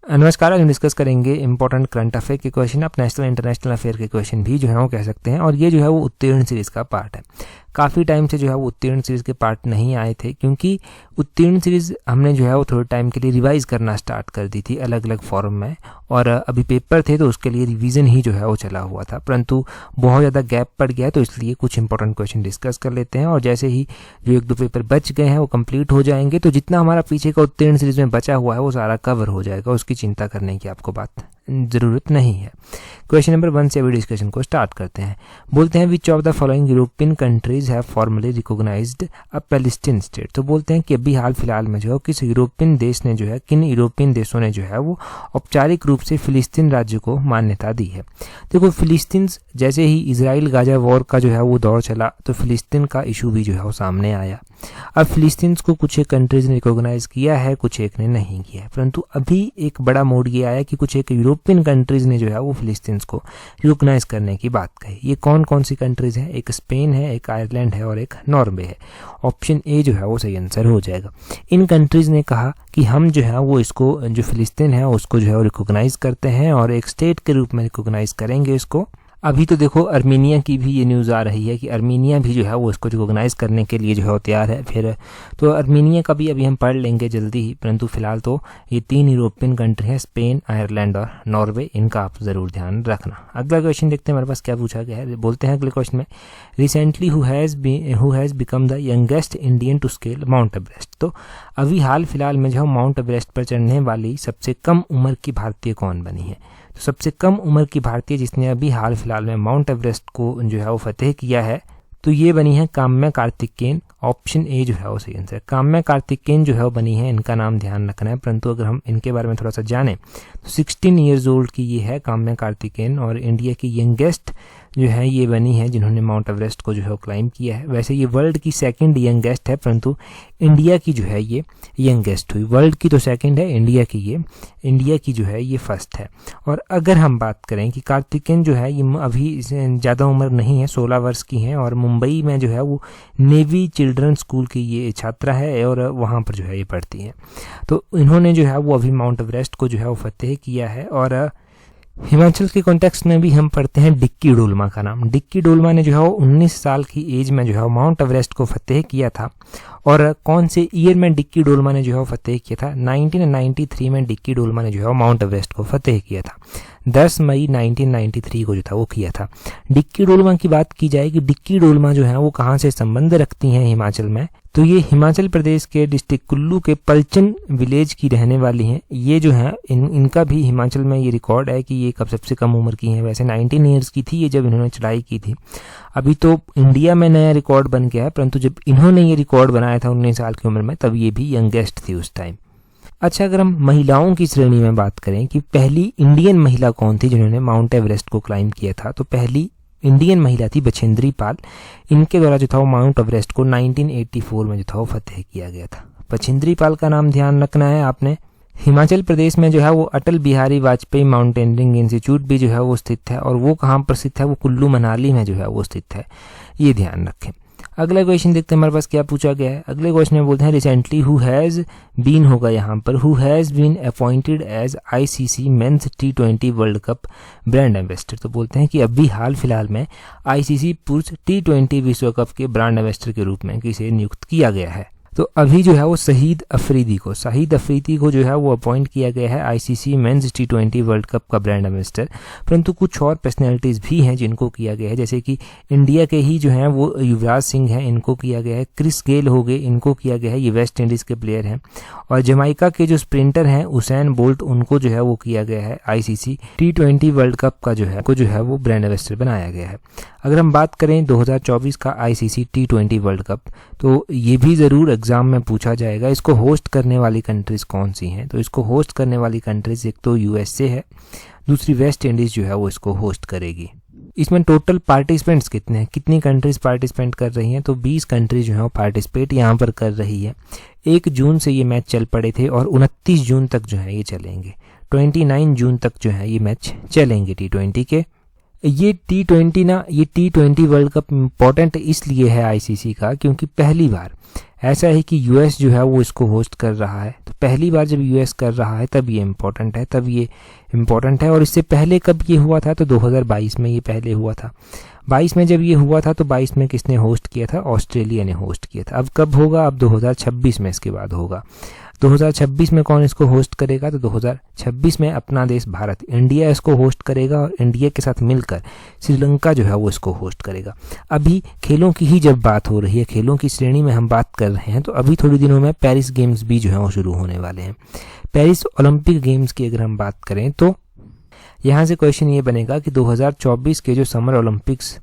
नमस्कार, आज हम डिस्कस करेंगे इंपॉर्टेंट करंट अफेयर के क्वेश्चन। आप नेशनल इंटरनेशनल अफेयर के क्वेश्चन भी जो है वो कह सकते हैं, और ये जो है वो उत्तीर्ण सीरीज का पार्ट है। काफ़ी टाइम से जो है वो उत्तीर्ण सीरीज के पार्ट नहीं आए थे, क्योंकि उत्तीर्ण सीरीज हमने जो है वो थोड़े टाइम के लिए रिवाइज करना स्टार्ट कर दी थी अलग अलग फॉर्म में, और अभी पेपर थे तो उसके लिए रिवीजन ही जो है वो चला हुआ था, परंतु बहुत ज़्यादा गैप पड़ गया है, तो इसलिए कुछ इंपॉर्टेंट क्वेश्चन डिस्कस कर लेते हैं। और जैसे ही जो एक दो पेपर बच गए हैं वो कंप्लीट हो जाएंगे, तो जितना हमारा पीछे का उत्तीर्ण सीरीज में बचा हुआ है वो सारा कवर हो जाएगा, उसकी चिंता करने की आपको बात ज़रूरत नहीं है। क्वेश्चन नंबर 1 से अभी डिस्कशन को स्टार्ट करते हैं। बोलते हैं which of the following European countries have formally recognised a Palestine state. तो बोलते हैं कि अभी हाल फिलहाल में जो है किस यूरोपियन देश ने जो है, किन यूरोपियन देशों ने जो है वो औपचारिक रूप से फिलिस्तीन राज्य को मान्यता दी है। देखो, फिलिस्तीन जैसे ही इजराइल गाजा वॉर का जो है वो दौर चला, तो फिलिस्तीन का इशू भी जो है वो सामने आया। अब फिलिस्तीन को कुछ एक कंट्रीज ने रिकॉग्नाइज किया है, कुछ एक ने नहीं किया है, परंतु अभी एक बड़ा मोड़ ये आया कि कुछ एक यूरोपियन कंट्रीज ने जो है वो फिलिस्तीन को रिकॉग्नाइज करने की बात कही। ये कौन कौन सी कंट्रीज हैं? एक स्पेन है, एक आयरलैंड है और एक नॉर्वे है। ऑप्शन ए जो है वो सही आंसर हो जाएगा। इन कंट्रीज ने कहा कि हम जो है वो इसको, जो फिलिस्तीन है उसको जो है वो रिकॉग्नाइज करते हैं और एक स्टेट के रूप में रिकॉग्नाइज करेंगे इसको। अभी तो देखो अर्मीनिया की भी ये न्यूज़ आ रही है कि अर्मीनिया भी जो है वो इसको रिकॉग्नाइज करने के लिए जो है वो तैयार है। फिर तो अर्मीनिया का भी अभी हम पढ़ लेंगे जल्दी ही, परंतु फिलहाल तो ये 3 यूरोपियन कंट्री हैं, स्पेन, आयरलैंड और नॉर्वे। इनका आप ज़रूर ध्यान रखना। अगला क्वेश्चन देखते हैं हमारे पास क्या पूछा गया है। बोलते हैं अगले क्वेश्चन में, recently who has become the youngest Indian to scale Mount Everest. तो अभी हाल फिलहाल में जो है माउंट एवरेस्ट पर चढ़ने वाली सबसे कम उम्र की भारतीय कौन बनी है? तो सबसे कम उम्र की भारतीय जिसने अभी हाल फिलहाल में माउंट एवरेस्ट को जो है वो फतेह किया है, तो ये बनी है काम्या कार्तिकेयन। ऑप्शन ए जो है वो सही आंसर। काम्या कार्तिकेयन जो है वो बनी है, इनका नाम ध्यान रखना है, परंतु अगर हम इनके बारे में थोड़ा सा जानें तो 16 ईयर्स ओल्ड की ये है काम्या कार्तिकेयन, और इंडिया की यंगेस्ट जो है ये बनी है जिन्होंने माउंट एवरेस्ट को जो है क्लाइम किया है। वैसे ये वर्ल्ड की सेकंड यंगेस्ट है, परंतु इंडिया की जो है ये यंगेस्ट हुई। वर्ल्ड की तो सेकंड है, इंडिया की जो है ये फर्स्ट है। और अगर हम बात करें कि कार्तिकेयन जो है ये अभी ज़्यादा उम्र नहीं है, 16 वर्ष की हैं, और मुंबई में जो है वो नेवी चिल्ड्रन स्कूल की ये छात्रा है और वहाँ पर जो है ये पढ़ती हैं। तो इन्होंने जो है वो अभी माउंट एवरेस्ट को जो है वो फतेह किया है। और हिमाचल के कॉन्टेक्स्ट में भी हम पढ़ते हैं डिक्की डोलमा का नाम। डिक्की डोलमा ने जो है वो 19 साल की एज में जो है माउंट एवरेस्ट को फतेह किया था। और कौन से ईयर में डिक्की डोलमा ने जो है वो फतेह किया था? 1993 में डिक्की डोलमा ने जो है वो माउंट एवरेस्ट को फतेह किया था। 10 मई 1993 को जो था वो किया था। डिक्की डोलमा की बात की जाए कि डिक्की डोलमा जो है वो कहाँ से संबंध रखती हैं हिमाचल में, तो ये हिमाचल प्रदेश के डिस्ट्रिक्ट कुल्लू के पलचन विलेज की रहने वाली हैं। ये जो है इनका भी हिमाचल में ये रिकॉर्ड है कि ये कब सबसे कम उम्र की हैं। वैसे 19 ईयर्स की थी ये जब इन्होंने चढ़ाई की थी। अभी तो इंडिया में नया रिकॉर्ड बन गया है, परंतु जब इन्होंने ये रिकॉर्ड बनाया था 19 साल की उम्र में, तब ये भी यंगेस्ट थी उस टाइम। अच्छा, अगर हम महिलाओं की श्रेणी में बात करें कि पहली इंडियन महिला कौन थी जिन्होंने माउंट एवरेस्ट को क्लाइम किया था, तो पहली इंडियन महिला थी बछेंद्री पाल। इनके द्वारा जो था वो माउंट एवरेस्ट को 1984 में जो था वो फतेह किया गया था। बछेंद्री पाल का नाम ध्यान रखना है आपने। हिमाचल प्रदेश में जो है वो अटल बिहारी वाजपेयी माउंटेनियरिंग इंस्टीट्यूट भी जो है वो स्थित है, और वो कहाँ पर स्थित है? वो कुल्लू मनाली में जो है वो स्थित है, ये ध्यान रखें। अगला क्वेश्चन देखते हैं हमारे पास क्या पूछा गया है। अगले क्वेश्चन में बोलते हैं रिसेंटली हु हैज़ बीन होगा यहाँ पर, who has been appointed as ICC men's T20 world cup brand ambassador. तो बोलते हैं कि अभी हाल फिलहाल में ICC पुरुष T20 विश्व कप के ब्रांड एम्बेसडर के रूप में किसे नियुक्त किया गया है? तो अभी जो है वो शाहिद अफरीदी को जो है वो अपॉइंट किया गया है ICC men's T20 world cup का ब्रांड एम्बेसडर। परंतु कुछ और पर्सनैलिटीज़ भी हैं जिनको किया गया है, जैसे कि इंडिया के ही जो हैं वो युवराज सिंह हैं, इनको किया गया है। क्रिस गेल हो गए, इनको किया गया है, ये वेस्ट इंडीज़ के प्लेयर हैं। और जमाइका के जो स्प्रिंटर हैं उसैन बोल्ट, उनको जो है वो किया गया है ICC T20 वर्ल्ड कप का जो है वो ब्रांड एम्बेसडर बनाया गया है। अगर हम बात करें 2024 का ICC T20 वर्ल्ड कप, तो ये भी ज़रूर एग्जाम में पूछा जाएगा। इसको होस्ट करने वाली कंट्रीज़ कौन सी हैं? तो इसको होस्ट करने वाली कंट्रीज़ एक तो USA है, दूसरी वेस्ट इंडीज़ जो है वो इसको होस्ट करेगी। इसमें टोटल पार्टिसिपेंट्स कितने हैं, कितनी कंट्रीज़ पार्टिसिपेंट कर रही हैं? तो 20 कंट्रीज जो है वो पार्टिसिपेट यहाँ पर कर रही है। 1 जून से ये मैच चल पड़े थे और 29 जून तक जो है ये चलेंगे। 29 जून तक जो है ये मैच चलेंगे T20 के। ये T20 वर्ल्ड कप इम्पोर्टेंट इसलिए है आईसीसी का, क्योंकि पहली बार ऐसा है कि यूएस जो है वो इसको होस्ट कर रहा है। तो पहली बार जब यूएस कर रहा है तब ये इम्पोर्टेंट है। और इससे पहले कब ये हुआ था, तो 2022 में ये पहले हुआ था। 22 में जब ये हुआ था तो 22 में किसने होस्ट किया था, ऑस्ट्रेलिया ने होस्ट किया था। अब कब होगा, अब 2026 में इसके बाद होगा। 2026 में कौन इसको होस्ट करेगा, तो 2026 में अपना देश भारत, इंडिया इसको होस्ट करेगा और इंडिया के साथ मिलकर श्रीलंका जो है वो इसको होस्ट करेगा। अभी खेलों की ही जब बात हो रही है, खेलों की श्रेणी में हम बात कर रहे हैं, तो अभी थोड़ी दिनों में पेरिस गेम्स भी जो है वो शुरू होने वाले हैं। पेरिस ओलंपिक गेम्स की अगर हम बात करें तो यहाँ से क्वेश्चन ये बनेगा कि 2024 के जो समर ओलंपिक्स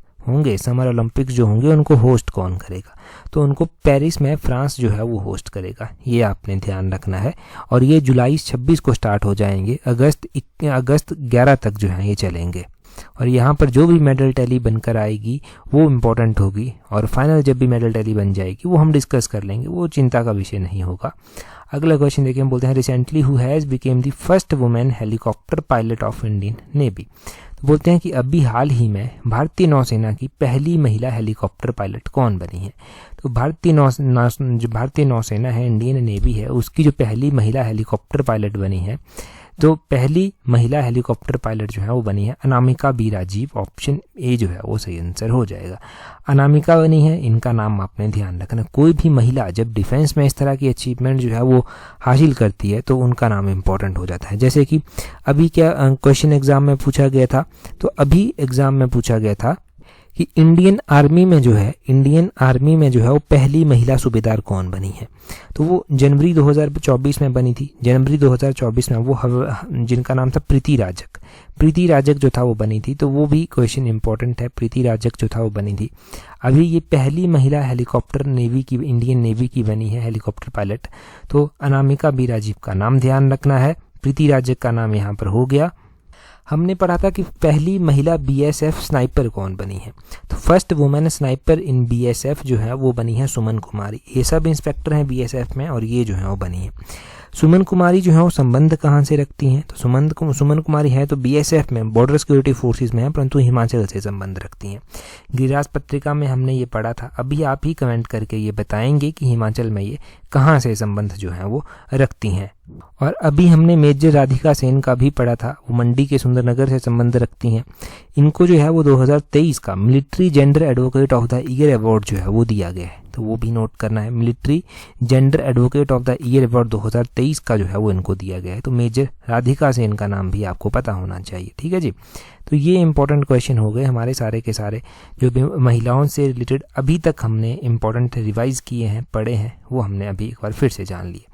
जो होंगे उनको होस्ट कौन करेगा, तो उनको पेरिस में फ्रांस जो है वो होस्ट करेगा। ये आपने ध्यान रखना है। और ये जुलाई 26 को स्टार्ट हो जाएंगे, अगस्त 11 तक जो है ये चलेंगे। और यहाँ पर जो भी मेडल टैली बनकर आएगी वो इम्पोर्टेंट होगी, और फाइनल जब भी मेडल टैली बन जाएगी वो हम डिस्कस कर लेंगे, वो चिंता का विषय नहीं होगा। अगला क्वेश्चन देखिए, हम बोलते हैं recently who has became the first women helicopter pilot of Indian navy. तो बोलते हैं कि अभी हाल ही में भारतीय नौसेना की पहली महिला हेलीकॉप्टर पायलट कौन बनी है। तो भारतीय नौसेना है, इंडियन नेवी है, उसकी जो पहली महिला हेलीकॉप्टर पायलट बनी है, तो पहली महिला हेलीकॉप्टर पायलट जो है वो बनी है Anamika B Rajeev. Option A जो है वो सही आंसर हो जाएगा। अनामिका बनी है, इनका नाम आपने ध्यान रखना। कोई भी महिला जब डिफेंस में इस तरह की अचीवमेंट जो है वो हासिल करती है तो उनका नाम इंपॉर्टेंट हो जाता है। जैसे कि अभी क्या क्वेश्चन एग्जाम में पूछा गया था, तो अभी एग्जाम में पूछा गया था कि इंडियन आर्मी में जो है वो पहली महिला सूबेदार कौन बनी है। तो वो जनवरी 2024 में बनी थी। जनवरी 2024 में वो जिनका नाम था प्रीति राजक जो था वो बनी थी। तो वो भी क्वेश्चन इंपॉर्टेंट है, प्रीति राजक जो था वो बनी थी। अभी ये पहली महिला हेलीकॉप्टर इंडियन नेवी की बनी है हेलीकॉप्टर पायलट। तो अनामिका बी राजीव का नाम ध्यान रखना है, प्रीति राजक का नाम यहाँ पर हो गया। हमने पढ़ा था कि पहली महिला बीएसएफ स्नाइपर कौन बनी है। तो फर्स्ट वुमेन स्नाइपर इन बीएसएफ जो है वो बनी है सुमन कुमारी। ये सब इंस्पेक्टर हैं बीएसएफ में और ये जो है वो बनी है। सुमन कुमारी जो है वो संबंध कहाँ से रखती हैं, तो सुमन कुमारी है तो बीएसएफ में, बॉर्डर सिक्योरिटी फोर्सेस में है, परंतु हिमाचल से संबंध रखती हैं। गिरिराज पत्रिका में हमने ये पढ़ा था। अभी आप ही कमेंट करके ये बताएंगे कि हिमाचल में ये कहाँ से संबंध जो है वो रखती हैं। और अभी हमने मेजर राधिका सेन का भी पढ़ा था, वो मंडी के सुंदरनगर से संबंध रखती हैं। इनको जो है वो 2023 का military gender advocate of the year award जो है वो दिया गया है, तो वो भी नोट करना है। Military gender advocate of the year award 2023 का जो है वो इनको दिया गया है। तो मेजर राधिका सेन का नाम भी आपको पता होना चाहिए, ठीक है जी। तो ये इंपॉर्टेंट क्वेश्चन हो गए हमारे सारे के सारे, जो भी महिलाओं से रिलेटेड अभी तक हमने इंपॉर्टेंट रिवाइज किए हैं, पढ़े हैं, वो हमने अभी एक बार फिर से जान लिए।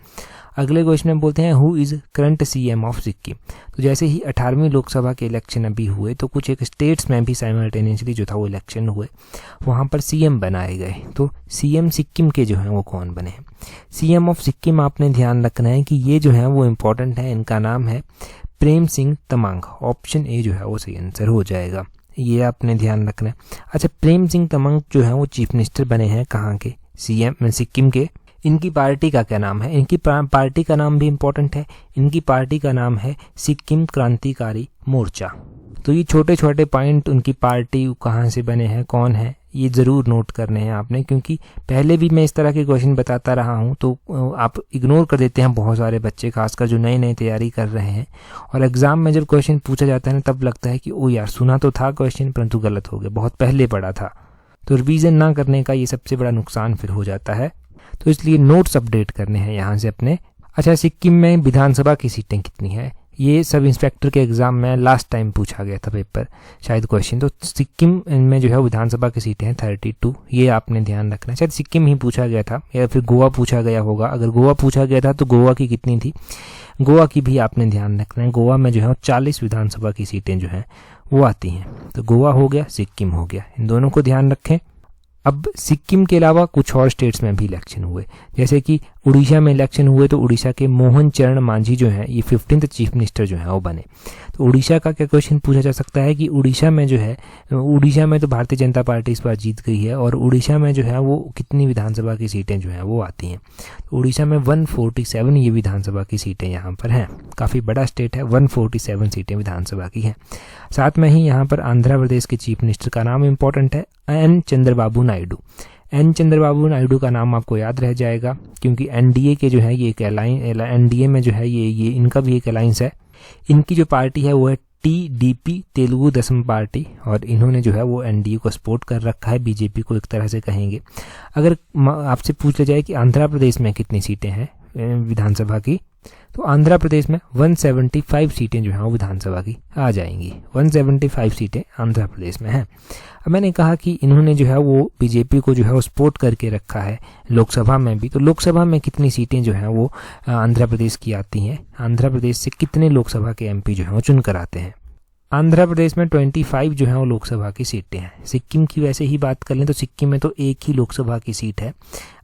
अगले क्वेश्चन में बोलते हैं who is current CM of Sikkim. तो जैसे ही 18वीं लोकसभा के इलेक्शन अभी हुए तो कुछ एक स्टेट्स में भी साइमल्टेनियसली जो था वो इलेक्शन हुए, वहाँ पर सीएम बनाए गए। तो सीएम सिक्किम के जो हैं वो कौन बने हैं। सीएम ऑफ सिक्किम आपने ध्यान रखना है कि ये जो है वो इम्पोर्टेंट है, इनका नाम है प्रेम सिंह तमांग। ऑप्शन ए जो है वो सही आंसर हो जाएगा, ये आपने ध्यान रखना है। अच्छा, प्रेम सिंह तमांग जो है वो चीफ मिनिस्टर बने हैं कहाँ के, सीएम सिक्किम के। इनकी पार्टी का क्या नाम है, इनकी पार्टी का नाम भी इम्पोर्टेंट है। इनकी पार्टी का नाम है सिक्किम क्रांतिकारी मोर्चा। तो ये छोटे छोटे पॉइंट, उनकी पार्टी कहाँ से बने हैं, कौन है, ये ज़रूर नोट करने हैं आपने, क्योंकि पहले भी मैं इस तरह के क्वेश्चन बताता रहा हूँ तो आप इग्नोर कर देते हैं बहुत सारे बच्चे, खासकर जो नई तैयारी कर रहे हैं। और एग्ज़ाम में जब क्वेश्चन पूछा जाता है ना तब लगता है कि ओ यार सुना तो था क्वेश्चन परंतु गलत हो गया, बहुत पहले पढ़ा था। तो रिवीजन ना करने का ये सबसे बड़ा नुकसान फिर हो जाता है, तो इसलिए नोट्स अपडेट करने हैं यहाँ से अपने। अच्छा, सिक्किम में विधानसभा की सीटें कितनी है, ये सब इंस्पेक्टर के एग्जाम में लास्ट टाइम पूछा गया था पेपर शायद क्वेश्चन। तो सिक्किम में जो है विधानसभा की सीटें हैं 32, ये आपने ध्यान रखना है। शायद सिक्किम ही पूछा गया था या फिर गोवा पूछा गया होगा। अगर गोवा पूछा गया था तो गोवा की कितनी थी, गोवा की भी आपने ध्यान रखना है। गोवा में जो है 40 विधानसभा की सीटें जो हैं वो आती हैं। तो गोवा हो गया, सिक्किम हो गया, इन दोनों को ध्यान रखें। अब सिक्किम के अलावा कुछ और स्टेट्स में भी इलेक्शन हुए, जैसे कि उड़ीसा में इलेक्शन हुए तो उड़ीसा के मोहन चरण मांझी जो है ये 15th चीफ मिनिस्टर जो है वो बने। तो उड़ीसा का क्या क्वेश्चन पूछा जा सकता है कि उड़ीसा में जो है, उड़ीसा में तो भारतीय जनता पार्टी इस बार जीत गई है और उड़ीसा में जो है वो कितनी विधानसभा की सीटें जो हैं वो आती हैं। तो उड़ीसा में 147 ये विधानसभा की सीटें यहाँ पर हैं, काफ़ी बड़ा स्टेट है, 147 सीटें विधानसभा की हैं। साथ में ही यहाँ पर आंध्र प्रदेश के चीफ मिनिस्टर का नाम इंपॉर्टेंट है, एन चंद्रबाबू नायडू। एन चंद्रबाबू नायडू का नाम आपको याद रह जाएगा क्योंकि एनडीए के जो है ये एक एनडीए में जो है ये इनका भी एक अलायंस है। इनकी जो पार्टी है वो है टीडीपी, तेलुगु देशम पार्टी, और इन्होंने जो है वो एनडीए को सपोर्ट कर रखा है, बीजेपी को एक तरह से कहेंगे। अगर आपसे पूछ लिया जाए कि आंध्र प्रदेश में कितनी सीटें हैं विधानसभा की, तो आंध्र प्रदेश में 175 सीटें जो हैं वो विधानसभा की आ जाएंगी। 175 सीटें आंध्र प्रदेश में हैं। अब मैंने कहा कि इन्होंने जो है वो बीजेपी को जो है वो सपोर्ट करके रखा है लोकसभा में भी, तो लोकसभा में कितनी सीटें जो हैं वो आंध्र प्रदेश की आती हैं, आंध्र प्रदेश से कितने लोकसभा के एमपी जो हैं वो चुन कर आते हैं। आंध्र प्रदेश में 25 जो है वो लोकसभा की सीटें हैं। सिक्किम की वैसे ही बात कर लें तो सिक्किम में तो एक ही लोकसभा की सीट है।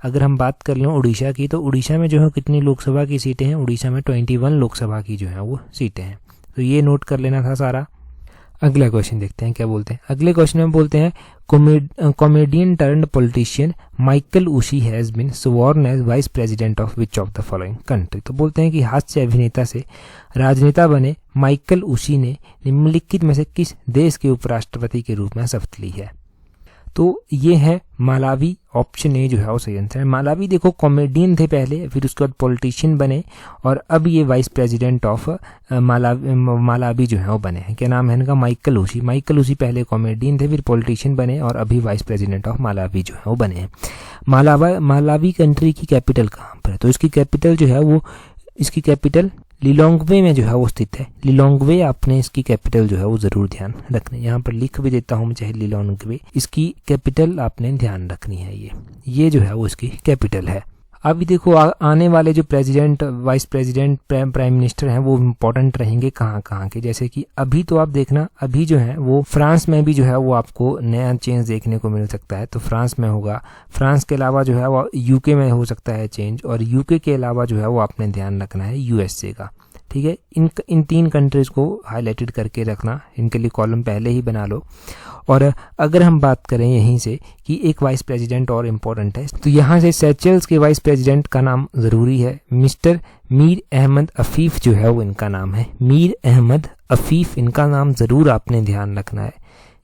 अगर हम बात कर लें उड़ीसा की, तो उड़ीसा में जो है कितनी लोकसभा की सीटें हैं, उड़ीसा में 21 लोकसभा की जो है वो सीटें हैं। तो ये नोट कर लेना था सारा। अगला क्वेश्चन देखते हैं क्या बोलते हैं। अगले क्वेश्चन में बोलते हैं comedian turned politician Michael Usi has been sworn as vice president of which of the following country. तो बोलते हैं कि हास्य अभिनेता से राजनेता बने माइकल उशी ने निम्नलिखित में से किस देश के उपराष्ट्रपति के रूप में शपथ ली है। तो ये है मालावी, ऑप्शन ए जो है वो सही आंसर है। मालावी देखो कॉमेडियन थे पहले, फिर उसके बाद पॉलिटिशियन बने और अब ये वाइस प्रेसिडेंट ऑफ मालावी जो है वो बने हैं। क्या नाम है इनका? माइकल उशी। माइकल उशी पहले कॉमेडियन थे, फिर पॉलिटिशियन बने और अभी वाइस प्रेसिडेंट ऑफ मालावी जो है वो बने हैं। मालावी कंट्री की कैपिटल कहाँ पर है? तो इसकी कैपिटल जो है वो, इसकी कैपिटल लिलोंगवे में जो है वो स्थित है। लिलोंगवे आपने इसकी कैपिटल जो है वो जरूर ध्यान रखना है। यहाँ पर लिख भी देता हूँ मैं, चाहे लिलोंगवे, इसकी कैपिटल आपने ध्यान रखनी है। ये जो है वो इसकी कैपिटल है। अभी देखो आने वाले जो president, vice president, prime minister हैं वो इम्पोर्टेंट रहेंगे कहाँ के। जैसे कि अभी तो आप देखना, अभी जो है वो फ्रांस में भी जो है वो आपको नया चेंज देखने को मिल सकता है, तो फ्रांस में होगा। फ्रांस के अलावा जो है वो यूके में हो सकता है चेंज, और यूके के अलावा जो है वो आपने ध्यान रखना है यूएसए का। ठीक है, इन 3 कंट्रीज को हाईलाइटेड करके रखना, इनके लिए कॉलम पहले ही बना लो। और अगर हम बात करें यहीं से कि एक वाइस प्रेसिडेंट और इम्पोर्टेंट है, तो यहाँ से सेचेल्स के वाइस प्रेसिडेंट का नाम ज़रूरी है, मिस्टर मीर अहमद अफीफ जो है वो इनका नाम है। मीर अहमद अफीफ इनका नाम ज़रूर आपने ध्यान रखना है,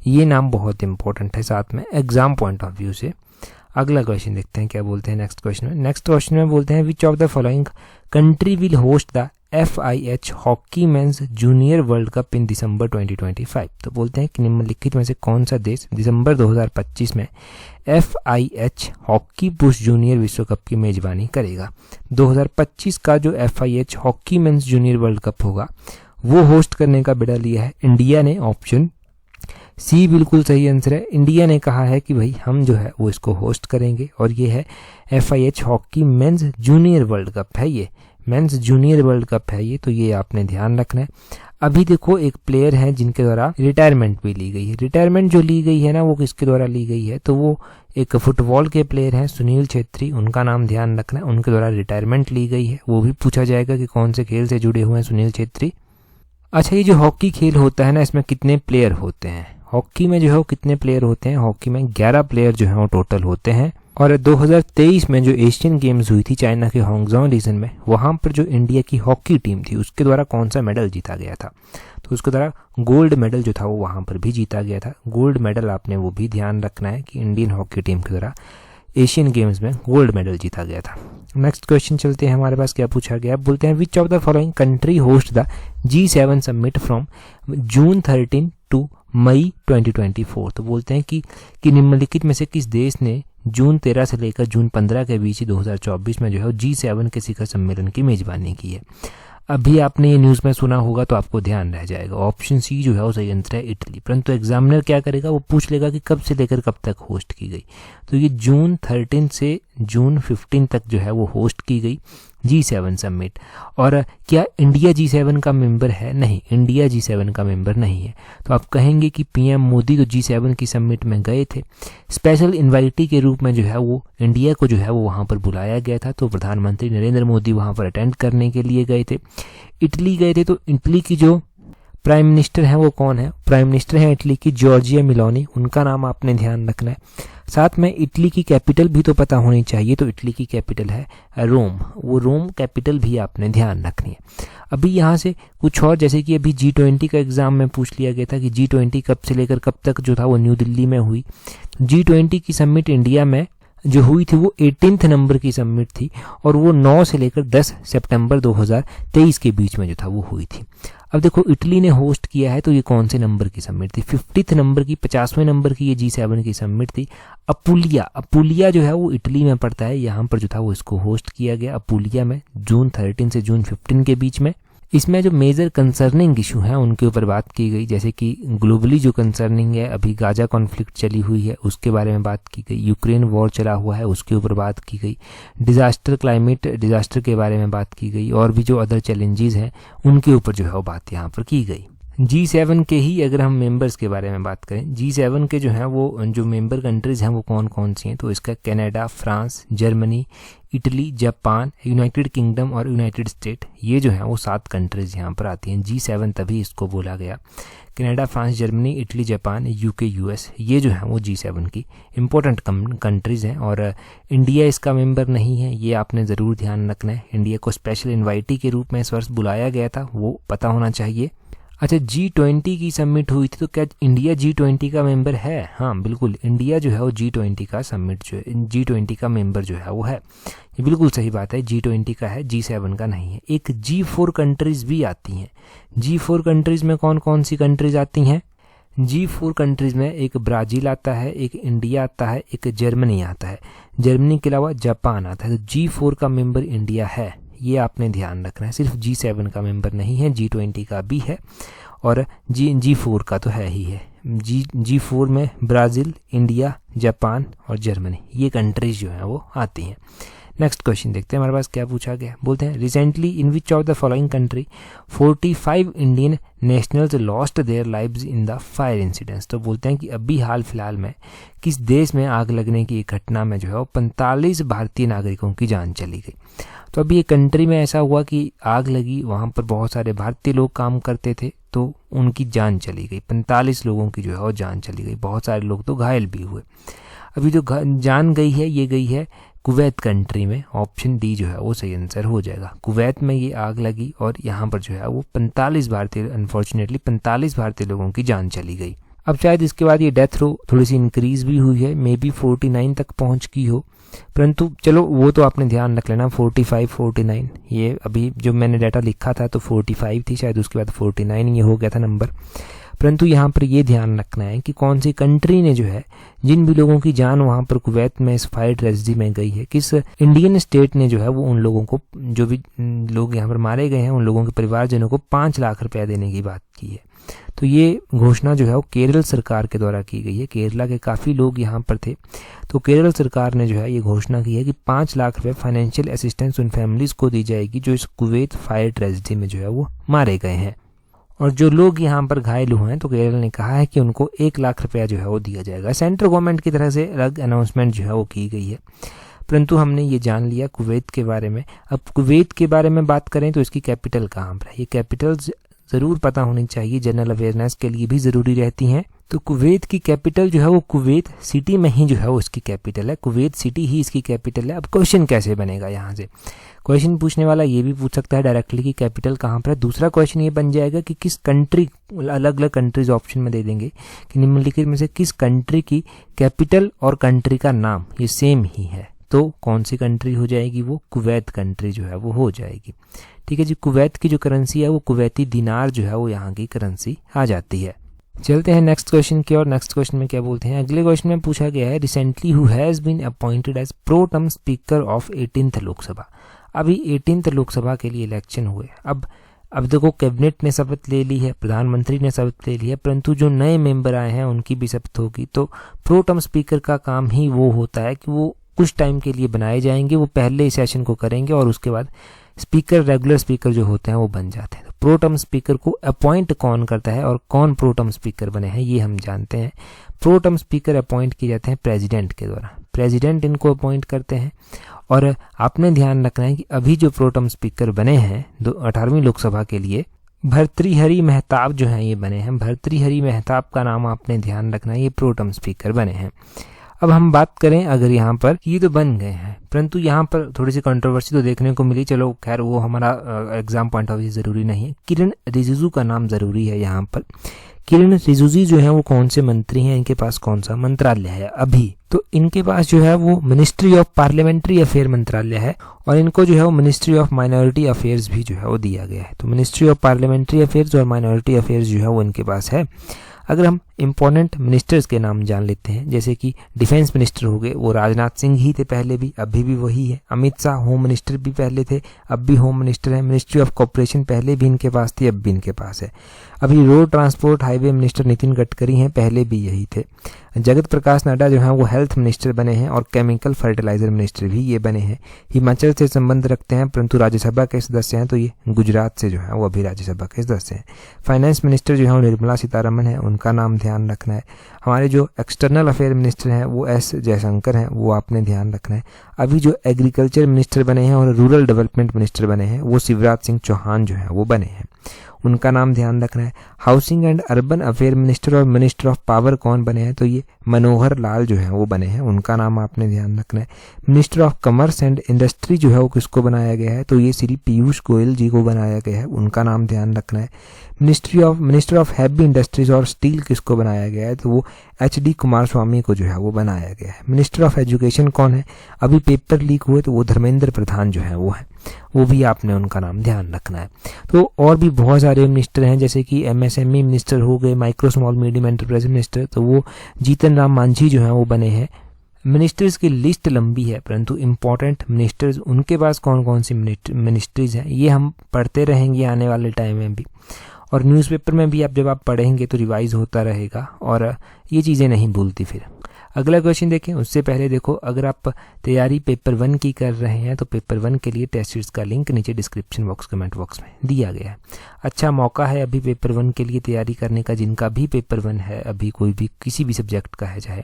ये नाम बहुत इंपॉर्टेंट है साथ में एग्जाम पॉइंट ऑफ व्यू से। अगला क्वेश्चन देखते हैं क्या बोलते हैं नेक्स्ट क्वेश्चन में। नेक्स्ट क्वेश्चन में बोलते हैं which of the following country will host the FIH hockey men's junior world cup in December 2025। तो बोलते हैं कि निम्नलिखित में से कौन सा देश दिसंबर 2025 में FIH हॉकी पुरुष जूनियर विश्व कप की मेजबानी करेगा। 2025 का जो FIH hockey men's junior world cup होगा वो होस्ट करने का बिड़ा लिया है इंडिया ने। ऑप्शन सी बिल्कुल सही आंसर है। इंडिया ने कहा है कि भाई हम जो है वो इसको होस्ट करेंगे, और ये है FIH hockey men's junior world cup है, ये मेंस जूनियर वर्ल्ड कप है ये, तो ये आपने ध्यान रखना है। अभी देखो एक प्लेयर है जिनके द्वारा रिटायरमेंट भी ली गई है। रिटायरमेंट जो ली गई है ना वो किसके द्वारा ली गई है? तो वो एक फुटबॉल के प्लेयर हैं सुनील छेत्री, उनका नाम ध्यान रखना है, उनके द्वारा रिटायरमेंट ली गई है। वो भी पूछा जाएगा कि कौन से खेल से जुड़े हुए हैं सुनील छेत्री। अच्छा, ये जो हॉकी खेल होता है ना, इसमें कितने प्लेयर होते हैं? हॉकी में जो है वो कितने प्लेयर होते हैं? हॉकी में 11 प्लेयर जो है वो टोटल होते हैं। और 2023 में जो एशियन गेम्स हुई थी चाइना के हांगझाओ रीजन में, वहां पर जो इंडिया की हॉकी टीम थी उसके द्वारा कौन सा मेडल जीता गया था? तो उसके द्वारा गोल्ड मेडल जो था वो वहां पर भी जीता गया था। गोल्ड मेडल आपने वो भी ध्यान रखना है कि इंडियन हॉकी टीम के द्वारा एशियन गेम्स में गोल्ड मेडल जीता गया था। नेक्स्ट क्वेश्चन चलते हैं, हमारे पास क्या पूछा गया, बोलते हैं which of the following country host the G7 summit from June 13 to May 2024। तो बोलते हैं कि निम्नलिखित में से किस देश ने जून 13 से लेकर जून 15 के बीच 2024 में जो है G7 के शिखर सम्मेलन की मेजबानी की है। अभी आपने ये न्यूज़ में सुना होगा तो आपको ध्यान रह जाएगा। ऑप्शन सी जो है वो सही आंसर है, इटली। परंतु एग्जामिनर क्या करेगा, वो पूछ लेगा कि कब से लेकर कब तक होस्ट की गई। तो ये जून 13 से जून 15 तक जो है वो होस्ट की गई। G7 summit. और क्या इंडिया G7 का मेंबर है? नहीं, इंडिया G7 का मेंबर नहीं है। तो आप कहेंगे कि पीएम मोदी तो G7 की समिट में गए थे, स्पेशल इन्वाइटी के रूप में जो है वो इंडिया को जो है वो वहाँ पर बुलाया गया था, तो प्रधानमंत्री नरेंद्र मोदी वहाँ पर अटेंड करने के लिए गए थे। इटली गए थे, तो इटली की जो प्राइम मिनिस्टर हैं वो कौन है? प्राइम मिनिस्टर हैं इटली की जॉर्जिया मेलोनी, उनका नाम आपने ध्यान रखना है। साथ में इटली की कैपिटल भी तो पता होनी चाहिए, तो इटली की कैपिटल है रोम, वो रोम कैपिटल भी आपने ध्यान रखनी है। अभी यहाँ से कुछ और, जैसे कि अभी G20 का एग्जाम में पूछ लिया गया था कि G20 कब से लेकर कब तक जो था वो न्यू दिल्ली में हुई। G20 की समिट इंडिया में जो हुई थी वो 18 नंबर की समिट थी, और वो 9 से लेकर 10 सितंबर 2023 के बीच में जो था वो हुई थी। अब देखो इटली ने होस्ट किया है, तो ये कौन से नंबर की समिट थी? 50th नंबर की, 50वें नंबर की ये G7 की समिट थी। अपुलिया जो है वो इटली में पड़ता है, यहाँ पर जो था वो इसको होस्ट किया गया अपुलिया में, जून 13 से जून 15 के बीच में। इसमें जो मेजर कंसर्निंग इशू हैं उनके ऊपर बात की गई, जैसे कि ग्लोबली जो कंसर्निंग है, अभी गाजा कॉन्फ्लिक्ट चली हुई है उसके बारे में बात की गई, यूक्रेन वॉर चला हुआ है उसके ऊपर बात की गई, क्लाइमेट डिजास्टर के बारे में बात की गई, और भी जो अदर चैलेंजेस हैं उनके ऊपर जो है वो बात यहाँ पर की गई। G7 के ही अगर हम मेंबर्स के बारे में बात करें, G7 के जो हैं वो जो मेंबर कंट्रीज़ हैं वो कौन कौन सी हैं, तो इसका Canada, France, Germany, Italy, Japan, United kingdom और यूनाइटेड स्टेट, ये जो हैं वो 7 कंट्रीज़ यहाँ पर आती हैं। G7 तभी इसको बोला गया। Canada, France, Germany, Italy, Japan, UK, US, ये जो हैं वो G7 की इम्पोर्टेंट कंट्रीज़ हैं, और इंडिया इसका मेंबर नहीं है, ये आपने ज़रूर ध्यान रखना है। इंडिया को स्पेशल इन्वाइटी के रूप में इस वर्ष बुलाया गया था, वो पता होना चाहिए। अच्छा, G20 की समिट हुई थी, तो क्या इंडिया G20 का मेंबर है? हाँ बिल्कुल, इंडिया जो है वो G20 का समिट जो है, G20 का मेंबर जो है वो है, ये बिल्कुल सही बात है, G20 का है, G7 का नहीं है। एक G4 कंट्रीज भी आती हैं। G4 कंट्रीज में कौन कौन सी कंट्रीज आती हैं? G4 कंट्रीज में एक ब्राज़ील आता है, एक इंडिया आता है, एक जर्मनी आता है, जर्मनी के अलावा जापान आता है। तो G4 का मेंबर इंडिया है, ये आपने ध्यान रखना है। सिर्फ G7 का मेंबर नहीं है, G20 का भी है, और G4 का तो है ही है। G4 में ब्राज़ील, इंडिया, जापान और जर्मनी, ये कंट्रीज जो हैं वो आती हैं। नेक्स्ट क्वेश्चन देखते हैं हमारे पास क्या पूछा गया। बोलते हैं recently in which of the following country 45 Indian nationals lost their lives in the fire incidents. तो बोलते हैं कि अभी हाल फिलहाल में किस देश में आग लगने की एक घटना में जो है वो 45 भारतीय नागरिकों की जान चली गई। तो अभी एक कंट्री में ऐसा हुआ कि आग लगी, वहाँ पर बहुत सारे भारतीय लोग काम करते थे, तो उनकी जान चली गई, 45 लोगों की जो है वो जान चली गई, बहुत सारे लोग तो घायल भी हुए। अभी जो जान गई है ये गई है कुवैत कंट्री में, ऑप्शन डी जो है वो सही आंसर हो जाएगा। कुवैत में ये आग लगी और यहाँ पर जो है वो 45 भारतीय, अनफॉर्चुनेटली 45 भारतीय लोगों की जान चली गई। अब शायद इसके बाद ये डेथ रो थोड़ी सी इंक्रीज भी हुई है, मे बी 49 तक पहुँच गई हो, परंतु चलो वो तो आपने ध्यान रख लेना। 45, 49, ये अभी जो मैंने डाटा लिखा था तो 45 थी शायद, उसके बाद 49 ये हो गया था नंबर। परंतु यहाँ पर ये ध्यान रखना है कि कौन सी कंट्री ने जो है जिन भी लोगों की जान वहाँ पर कुवैत में इस फायर ट्रेजेडी में गई है, किस इंडियन स्टेट ने जो है वो उन लोगों को, जो भी लोग यहाँ पर मारे गए हैं उन लोगों के परिवारजनों को 5 लाख रुपया देने की बात की है। तो ये घोषणा जो है वो केरल सरकार के द्वारा की गई है। केरला के काफ़ी लोग यहाँ पर थे, तो केरल सरकार ने जो है ये घोषणा की है कि 5 लाख रुपये फाइनेंशियल असिस्टेंस उन फैमिलीज़ को दी जाएगी जो इस कुवैत फायर ट्रेजेडी में जो है वो मारे गए हैं। और जो लोग यहाँ पर घायल हुए हैं तो केरल ने कहा है कि उनको 1 लाख रुपया जो है वो दिया जाएगा। सेंट्रल गवर्नमेंट की तरफ से अलग अनाउंसमेंट जो है वो की गई है, परंतु हमने ये जान लिया कुवैत के बारे में। अब कुवैत के बारे में बात करें तो इसकी कैपिटल कहाँ पर है, ये कैपिटल्स ज़रूर पता होनी चाहिए, जनरल अवेयरनेस के लिए भी ज़रूरी रहती हैं। तो कुवैत की कैपिटल जो है वो कुवैत सिटी में ही जो है वो इसकी कैपिटल है, कुवैत सिटी ही इसकी कैपिटल है। अब क्वेश्चन कैसे बनेगा, यहाँ से क्वेश्चन पूछने वाला ये भी पूछ सकता है डायरेक्टली कि कैपिटल कहाँ पर है। दूसरा क्वेश्चन ये बन जाएगा कि किस कंट्री, अलग अलग कंट्रीज ऑप्शन में दे देंगे कि निम्नलिखित में से किस कंट्री की कैपिटल और कंट्री का नाम ये सेम ही है, तो कौन सी कंट्री हो जाएगी, वो कुवैत कंट्री जो है वो हो जाएगी। ठीक है जी, कुवैत की जो करेंसी है वो कुवैती दिनार जो है वो यहाँ की करेंसी आ जाती है। चलते हैं नेक्स्ट क्वेश्चन की, और नेक्स्ट क्वेश्चन में क्या बोलते हैं। अगले क्वेश्चन में पूछा गया है recently who has been appointed as pro term speaker of 18th Lok Sabha. अभी 18th लोकसभा के लिए इलेक्शन हुए। अब देखो कैबिनेट ने शपथ ले ली है, प्रधानमंत्री ने शपथ ले ली है, परंतु जो नए मेंबर आए हैं उनकी भी शपथ होगी। तो प्रो टर्म स्पीकर का काम ही वो होता है कि वो कुछ टाइम के लिए बनाए जाएंगे, वो पहले सेशन को करेंगे और उसके बाद स्पीकर, रेगुलर स्पीकर जो होते हैं वो बन जाते हैं। तो प्रोटम स्पीकर को अपॉइंट कौन करता है और कौन प्रोटम स्पीकर बने हैं ये हम जानते हैं। प्रोटम स्पीकर अपॉइंट किए जाते हैं प्रेसिडेंट के द्वारा, प्रेसिडेंट इनको अपॉइंट करते हैं। और आपने ध्यान रखना है कि अभी जो प्रोटम स्पीकर बने हैं 18वीं लोकसभा के लिए, भर्तृहरि मेहताब जो हैं ये बने हैं। भर्तृहरि मेहताब का नाम आपने ध्यान रखना है, ये प्रोटम स्पीकर बने हैं। अब हम बात करें अगर यहाँ पर, ये तो बन गए हैं, परंतु यहाँ पर थोड़ी सी कंट्रोवर्सी तो देखने को मिली। चलो खैर वो हमारा एग्जाम पॉइंट ऑफ व्यू जरूरी नहीं है। किरण रिजिजू का नाम जरूरी है यहाँ पर। किरण रिजिजू जो है वो कौन से मंत्री हैं, इनके पास कौन सा मंत्रालय है अभी? तो इनके पास जो है वो मिनिस्ट्री ऑफ पार्लियामेंट्री अफेयर मंत्रालय है और इनको जो है वो मिनिस्ट्री ऑफ माइनॉरिटी अफेयर्स भी जो है वो दिया गया है। तो मिनिस्ट्री ऑफ पार्लियामेंट्री अफेयर्स और माइनॉरिटी अफेयर्स जो है वो इनके पास है। अगर हम इंपॉर्टेंट मिनिस्टर्स के नाम जान लेते हैं, जैसे कि डिफेंस मिनिस्टर हो गए, वो राजनाथ सिंह ही थे पहले भी, अभी भी वही है। अमित शाह होम मिनिस्टर भी पहले थे, अब भी होम मिनिस्टर है। मिनिस्ट्री ऑफ कॉर्पोरेशन पहले भी इनके पास थी, अब भी इनके पास है। अभी road transport highway minister Nitin Gadkari हैं, पहले भी यही थे। जगत प्रकाश नड्डा जो है वो हेल्थ मिनिस्टर बने हैं और केमिकल फर्टिलाइजर मिनिस्टर भी ये बने हैं। हिमाचल से संबंध रखते हैं परंतु राज्यसभा के सदस्य हैं, तो ये गुजरात से जो है वो अभी राज्यसभा के सदस्य हैं। फाइनेंस मिनिस्टर जो है वो निर्मला सीतारमण है, उनका नाम ध्यान रखना है। हमारे जो एक्सटर्नल अफेयर मिनिस्टर हैं वो एस जयशंकर हैं, वो आपने ध्यान रखना है। अभी जो एग्रीकल्चर मिनिस्टर बने हैं और रूरल डेवलपमेंट मिनिस्टर बने हैं वो शिवराज सिंह चौहान जो है वो बने हैं, उनका नाम ध्यान रखना है। Housing and urban affair minister और मिनिस्टर ऑफ पावर कौन बने हैं, तो ये मनोहर लाल जो है वो बने हैं, उनका नाम आपने ध्यान रखना है। Minister of commerce and industry जो है वो किसको बनाया गया है, तो ये श्री पीयूष गोयल जी को बनाया गया है, उनका नाम ध्यान रखना है। मिनिस्टर ऑफ हैवी इंडस्ट्रीज और स्टील किसको बनाया गया है, तो वो HD कुमारस्वामी को जो है वो बनाया गया है। मिनिस्टर ऑफ एजुकेशन कौन है, अभी पेपर लीक हुए तो वो धर्मेंद्र प्रधान जो है वो है, वो भी आपने उनका नाम ध्यान रखना है। तो और भी बहुत सारे मिनिस्टर हैं, जैसे कि MSME मिनिस्टर हो गए, micro small medium enterprise minister, तो वो जीतन राम मांझी जो है वो बने हैं। मिनिस्टर्स की लिस्ट लंबी है परंतु इंपॉर्टेंट मिनिस्टर्स उनके पास कौन कौन सी मिनिस्ट्रीज हैं ये हम पढ़ते रहेंगे आने वाले टाइम में भी, और न्यूज़पेपर में भी जब आप पढ़ेंगे तो रिवाइज होता रहेगा और ये चीज़ें नहीं भूलती। फिर अगला क्वेश्चन देखें, उससे पहले देखो, अगर आप तैयारी पेपर 1 की कर रहे हैं तो पेपर 1 के लिए टेस्ट सीरीज का लिंक नीचे डिस्क्रिप्शन बॉक्स, कमेंट बॉक्स में दिया गया है। अच्छा मौका है अभी पेपर 1 के लिए तैयारी करने का, जिनका भी पेपर 1 है अभी, कोई भी किसी भी सब्जेक्ट का है चाहे,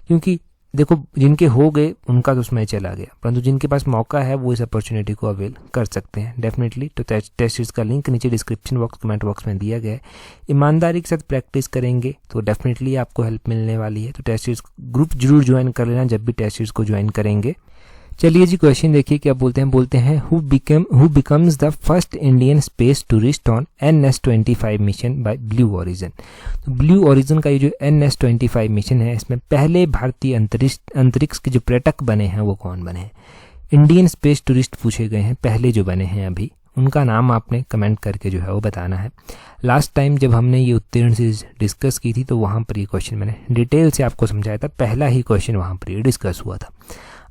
क्योंकि देखो जिनके हो गए उनका तो उसमें चला गया, परंतु जिनके पास मौका है वो इस अपॉर्चुनिटी को अवेल कर सकते हैं डेफिनेटली। तो टेस्ट सीरीज का लिंक नीचे डिस्क्रिप्शन बॉक्स, कमेंट बॉक्स में दिया गया है। ईमानदारी के साथ प्रैक्टिस करेंगे तो डेफिनेटली आपको हेल्प मिलने वाली है। तो टेस्ट सीरीज ग्रुप जरूर ज्वाइन कर लेना जब भी टेस्ट सीरीज को ज्वाइन करेंगे। चलिए जी क्वेश्चन देखिए क्या बोलते हैं who becomes the first Indian space tourist on NS-25 mission by Blue Origin. तो ब्लू ओरिजिन का ये जो NS-25 मिशन है, इसमें पहले भारतीय अंतरिक्ष के जो पर्यटक बने हैं वो कौन बने हैं। इंडियन स्पेस टूरिस्ट पूछे गए हैं, पहले जो बने हैं अभी, उनका नाम आपने कमेंट करके जो है वो बताना है। लास्ट टाइम जब हमने ये उत्तीर्ण सीरीज डिस्कस की थी तो वहाँ पर ये क्वेश्चन मैंने डिटेल से आपको समझाया था, पहला ही क्वेश्चन वहाँ पर ये डिस्कस हुआ था।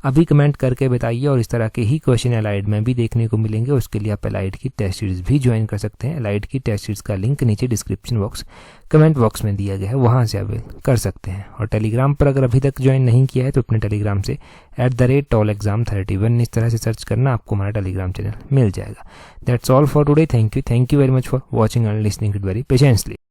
अभी कमेंट करके बताइए, और इस तरह के ही क्वेश्चन एलाइड में भी देखने को मिलेंगे। उसके लिए आप एलाइड की टेस्ट सीरीज भी ज्वाइन कर सकते हैं। एलाइड की टेस्ट सीरीज का लिंक नीचे डिस्क्रिप्शन बॉक्स, कमेंट बॉक्स में दिया गया है, वहाँ से अवेल कर सकते हैं। और टेलीग्राम पर अगर अभी तक ज्वाइन नहीं किया है तो अपने टेलीग्राम से @tolexam31 इस तरह से सर्च करना, आपको हमारा टेलीग्राम चैनल मिल जाएगा। That's all for today. Thank you very much for watching and listening it very patiently.